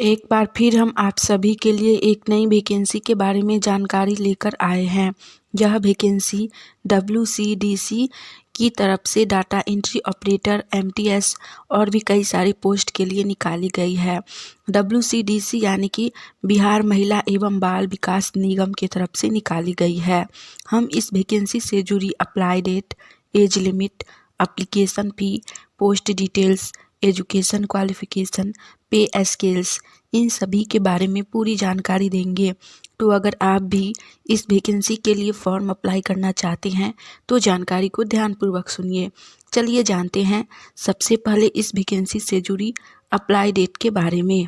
एक बार फिर हम आप सभी के लिए एक नई वैकेंसी के बारे में जानकारी लेकर आए हैं। यह वैकेंसी WCDC की तरफ से डाटा एंट्री ऑपरेटर MTS और भी कई सारी पोस्ट के लिए निकाली गई है। WCDC यानी कि बिहार महिला एवं बाल विकास निगम की तरफ से निकाली गई है। हम इस वैकेंसी से जुड़ी apply date, age limit, application fee, post details, education qualification, pay scales, इन सभी के बारे में पूरी जानकारी देंगे। तो अगर आप भी इस वैकेंसी के लिए फॉर्म अप्लाई करना चाहते हैं तो जानकारी को ध्यानपूर्वक सुनिए। चलिए जानते हैं सबसे पहले इस वैकेंसी से जुड़ी अप्लाई डेट के बारे में।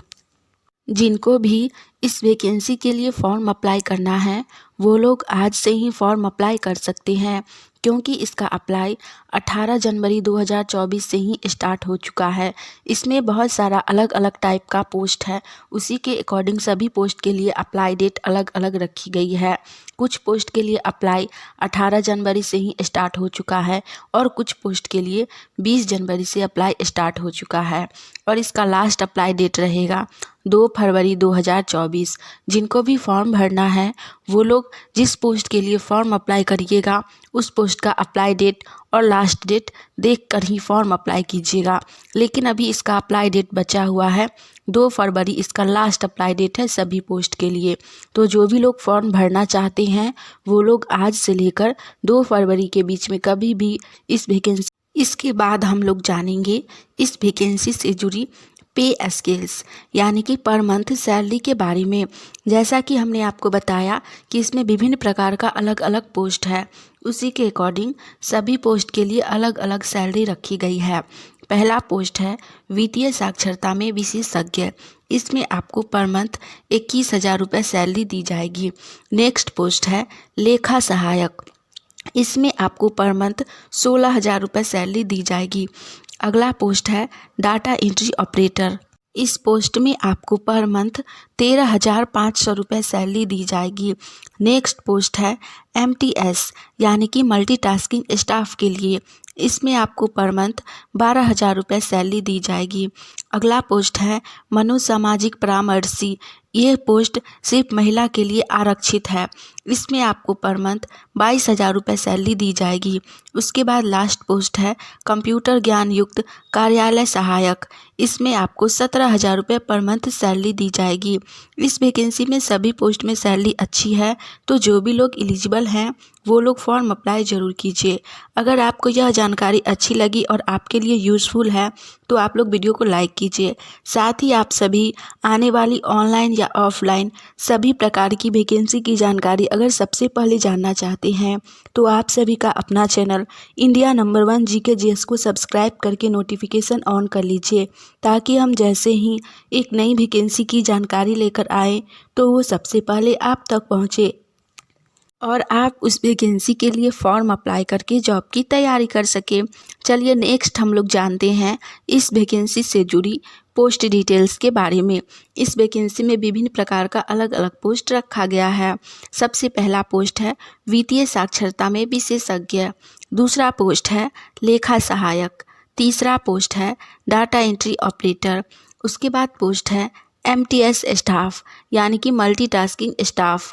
जिनको भी इस वैकेंसी के लिए फॉर्म अप्लाई करना है वो लोग आज से ही फॉर्म अप्लाई कर सकते हैं, क्योंकि इसका अप्लाई 18 जनवरी 2024 से ही स्टार्ट हो चुका है। इसमें बहुत सारा अलग अलग टाइप का पोस्ट है, उसी के अकॉर्डिंग सभी पोस्ट के लिए अप्लाई डेट अलग अलग रखी गई है। कुछ पोस्ट के लिए अप्लाई 18 जनवरी से ही स्टार्ट हो चुका है और कुछ पोस्ट के लिए 20 जनवरी से अप्लाई स्टार्ट हो चुका है और इसका लास्ट अप्लाई डेट रहेगा 2 फरवरी 2024। जिनको भी फॉर्म भरना है वो लोग जिस पोस्ट के लिए फॉर्म अप्लाई करिएगा उस पोस्ट का अप्लाई डेट और लास्ट डेट देखकर ही फॉर्म अप्लाई कीजिएगा। लेकिन अभी इसका अप्लाई डेट बचा हुआ है 2 फरवरी, इसका लास्ट अप्लाई डेट है सभी पोस्ट के लिए। तो जो भी लोग फॉर्म भरना चाहते हैं वो लोग आज से लेकर 2 फरवरी के बीच में कभी भी इस वैकेंसी। इसके बाद हम लोग जानेंगे इस वैकेंसी से जुड़ी पे स्केल्स यानी कि पर मंथ सैलरी के बारे में। जैसा कि हमने आपको बताया कि इसमें विभिन्न प्रकार का अलग अलग पोस्ट है, उसी के अकॉर्डिंग सभी पोस्ट के लिए अलग अलग सैलरी रखी गई है। पहला पोस्ट है वित्तीय साक्षरता में विशेषज्ञ। इसमें आपको पर मंथ 21,000 रुपये सैलरी दी जाएगी। नेक्स्ट पोस्ट है लेखा सहायक। इसमें आपको पर मंथ 16,000 रुपये सैलरी दी जाएगी। अगला पोस्ट है डाटा एंट्री ऑपरेटर। इस पोस्ट में आपको पर मंथ 13,500 रुपये सैलरी दी जाएगी। नेक्स्ट पोस्ट है MTS यानी कि मल्टीटास्किंग स्टाफ के लिए। इसमें आपको पर मंथ 12,000 रुपये सैलरी दी जाएगी। अगला पोस्ट है मनोसामाजिक परामर्शी। यह पोस्ट सिर्फ महिला के लिए आरक्षित है। इसमें आपको पर मंथ 22,000 रुपये सैलरी दी जाएगी। उसके बाद लास्ट पोस्ट है कंप्यूटर ज्ञान युक्त कार्यालय सहायक। इसमें आपको 17,000 रुपये पर मंथ सैलरी दी जाएगी। इस वैकेंसी में सभी पोस्ट में सैलरी अच्छी है, तो जो भी लोग एलिजिबल हैं वो लोग फॉर्म अप्लाई ज़रूर कीजिए। अगर आपको यह जानकारी अच्छी लगी और आपके लिए यूज़फुल है तो आप लोग वीडियो को लाइक कीजिए। साथ ही आप सभी आने वाली ऑनलाइन या ऑफलाइन सभी प्रकार की वैकेंसी की जानकारी अगर सबसे पहले जानना चाहते हैं तो आप सभी का अपना channel India number 1 GK GS को सब्सक्राइब करके नोटिफिकेशन ऑन कर लीजिए, ताकि हम जैसे ही एक नई वैकेंसी की जानकारी लेकर आए तो वो सबसे पहले आप तक पहुँचे और आप उस वैकेंसी के लिए फॉर्म अप्लाई करके जॉब की तैयारी कर सके। चलिए नेक्स्ट हम लोग जानते हैं इस वैकेंसी से जुड़ी पोस्ट डिटेल्स के बारे में। इस वैकेंसी में विभिन्न प्रकार का अलग अलग पोस्ट रखा गया है। सबसे पहला पोस्ट है वित्तीय साक्षरता में विशेषज्ञ। दूसरा पोस्ट है लेखा सहायक। तीसरा पोस्ट है डाटा एंट्री ऑपरेटर। उसके बाद पोस्ट है MTS स्टाफ यानी कि मल्टीटास्किंग स्टाफ।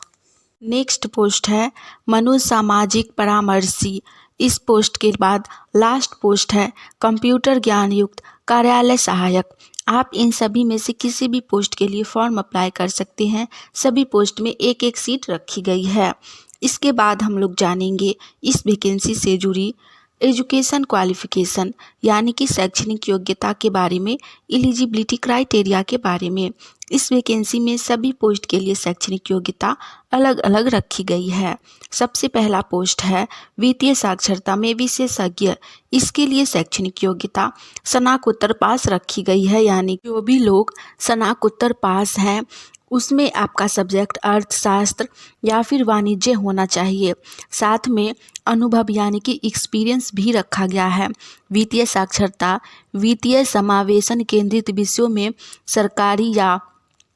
नेक्स्ट पोस्ट है मनोसामाजिक परामर्शी। इस पोस्ट के बाद लास्ट पोस्ट है कंप्यूटर ज्ञान युक्त कार्यालय सहायक। आप इन सभी में से किसी भी पोस्ट के लिए फॉर्म अप्लाई कर सकते हैं। सभी पोस्ट में एक एक सीट रखी गई है। इसके बाद हम लोग जानेंगे इस वैकेंसी से जुड़ी एजुकेशन क्वालिफिकेशन यानी कि शैक्षणिक योग्यता के बारे में, एलिजिबिलिटी क्राइटेरिया के बारे में। इस वैकेंसी में सभी पोस्ट के लिए शैक्षणिक योग्यता अलग अलग रखी गई है। सबसे पहला पोस्ट है वित्तीय साक्षरता में विशेषज्ञ। इसके लिए शैक्षणिक योग्यता स्नातकोत्तर पास रखी गई है, यानी जो भी लोग स्नातकोत्तर पास हैं उसमें आपका सब्जेक्ट अर्थशास्त्र या फिर वाणिज्य होना चाहिए। साथ में अनुभव यानी कि एक्सपीरियंस भी रखा गया है। वित्तीय साक्षरता वित्तीय समावेशन केंद्रित विषयों में सरकारी या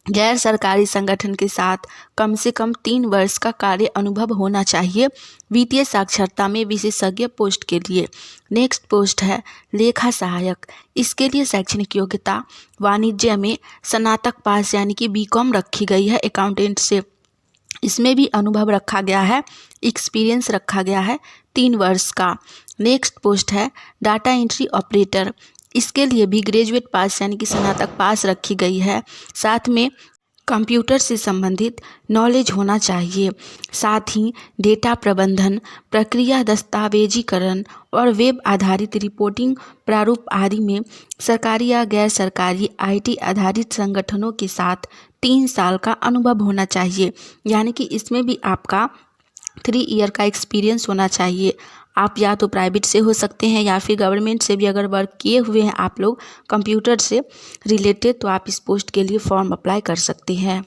गैर सरकारी संगठन के साथ कम से कम 3 वर्ष का कार्य अनुभव होना चाहिए। वित्तीय साक्षरता में विशेषज्ञ पोस्ट के लिए नेक्स्ट पोस्ट है लेखा सहायक। इसके लिए शैक्षणिक योग्यता वाणिज्य में स्नातक पास यानी कि बीकॉम रखी गई है अकाउंटेंट से। इसमें भी अनुभव रखा गया है, एक्सपीरियंस रखा गया है 3 वर्ष का। नेक्स्ट पोस्ट है डाटा एंट्री ऑपरेटर। इसके लिए भी ग्रेजुएट पास यानी कि स्नातक पास रखी गई है। साथ में कंप्यूटर से संबंधित नॉलेज होना चाहिए। साथ ही डेटा प्रबंधन, प्रक्रिया दस्तावेजीकरण और वेब आधारित रिपोर्टिंग प्रारूप आदि में सरकारी या गैर सरकारी IT आधारित संगठनों के साथ 3 साल का अनुभव होना चाहिए। यानी कि इसमें भी आपका 3 ईयर का एक्सपीरियंस होना चाहिए। आप या तो प्राइवेट से हो सकते हैं या फिर गवर्नमेंट से भी अगर वर्क किए हुए हैं आप लोग कंप्यूटर से रिलेटेड, तो आप इस पोस्ट के लिए फॉर्म अप्लाई कर सकते हैं।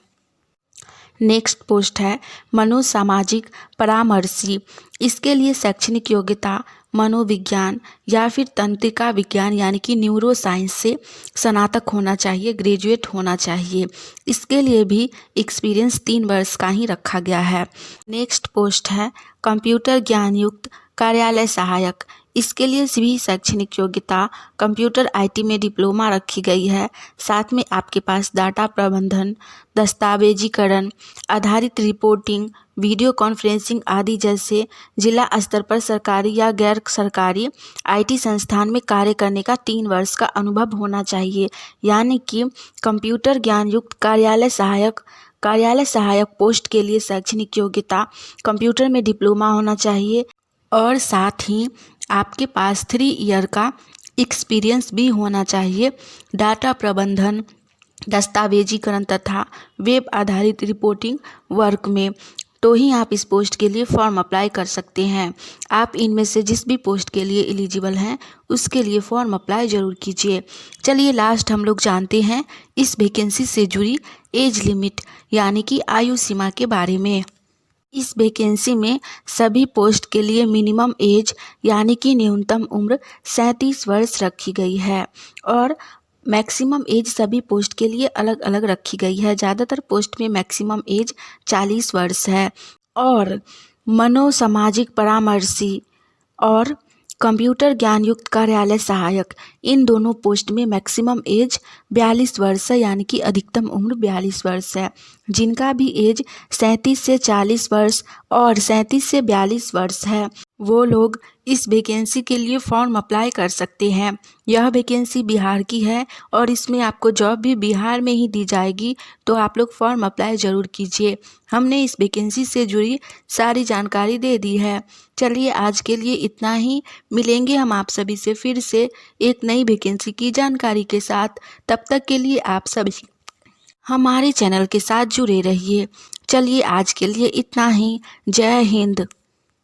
नेक्स्ट पोस्ट है मनोसामाजिक परामर्शी। इसके लिए शैक्षणिक योग्यता मनोविज्ञान या फिर तंत्रिका विज्ञान यानी कि न्यूरो साइंस से स्नातक होना चाहिए, ग्रेजुएट होना चाहिए। इसके लिए भी एक्सपीरियंस 3 वर्ष का ही रखा गया है। नेक्स्ट पोस्ट है कंप्यूटर ज्ञान युक्त कार्यालय सहायक। इसके लिए भी शैक्षणिक योग्यता कंप्यूटर IT में डिप्लोमा रखी गई है। साथ में आपके पास डाटा प्रबंधन, दस्तावेजीकरण आधारित रिपोर्टिंग, वीडियो कॉन्फ्रेंसिंग आदि जैसे जिला स्तर पर सरकारी या गैर सरकारी IT संस्थान में कार्य करने का 3 वर्ष का अनुभव होना चाहिए। यानी कि कंप्यूटर ज्ञान युक्त कार्यालय सहायक पोस्ट के लिए शैक्षणिक योग्यता कंप्यूटर में डिप्लोमा होना चाहिए और साथ ही आपके पास 3 ईयर का एक्सपीरियंस भी होना चाहिए डाटा प्रबंधन, दस्तावेजीकरण तथा वेब आधारित रिपोर्टिंग वर्क में। तो ही आप इस पोस्ट के लिए फॉर्म अप्लाई कर सकते हैं। आप इनमें से जिस भी पोस्ट के लिए एलिजिबल हैं उसके लिए फॉर्म अप्लाई ज़रूर कीजिए। चलिए लास्ट हम लोग जानते हैं इस वैकेंसी से जुड़ी एज लिमिट यानी कि आयु सीमा के बारे में। इस वैकेंसी में सभी पोस्ट के लिए मिनिमम एज यानी कि न्यूनतम उम्र 37 वर्ष रखी गई है और मैक्सिमम एज सभी पोस्ट के लिए अलग अलग रखी गई है। ज़्यादातर पोस्ट में मैक्सिमम एज 40 वर्ष है। और मनोसामाजिक परामर्शी और कंप्यूटर ज्ञान युक्त कार्यालय सहायक, इन दोनों पोस्ट में मैक्सिमम एज 42 वर्ष है यानी कि अधिकतम उम्र 42 वर्ष है। जिनका भी एज 37 से 40 वर्ष और 37 से 42 वर्ष है वो लोग इस वैकेंसी के लिए फॉर्म अप्लाई कर सकते हैं। यह वैकेंसी बिहार की है और इसमें आपको जॉब भी बिहार में ही दी जाएगी, तो आप लोग फॉर्म अप्लाई ज़रूर कीजिए। हमने इस वैकेंसी से जुड़ी सारी जानकारी दे दी है। चलिए आज के लिए इतना ही। मिलेंगे हम आप सभी से फिर से एक नई वैकेंसी की जानकारी के साथ। तब तक के लिए आप सभी हमारे चैनल के साथ जुड़े रहिए। चलिए आज के लिए इतना ही। जय हिंद।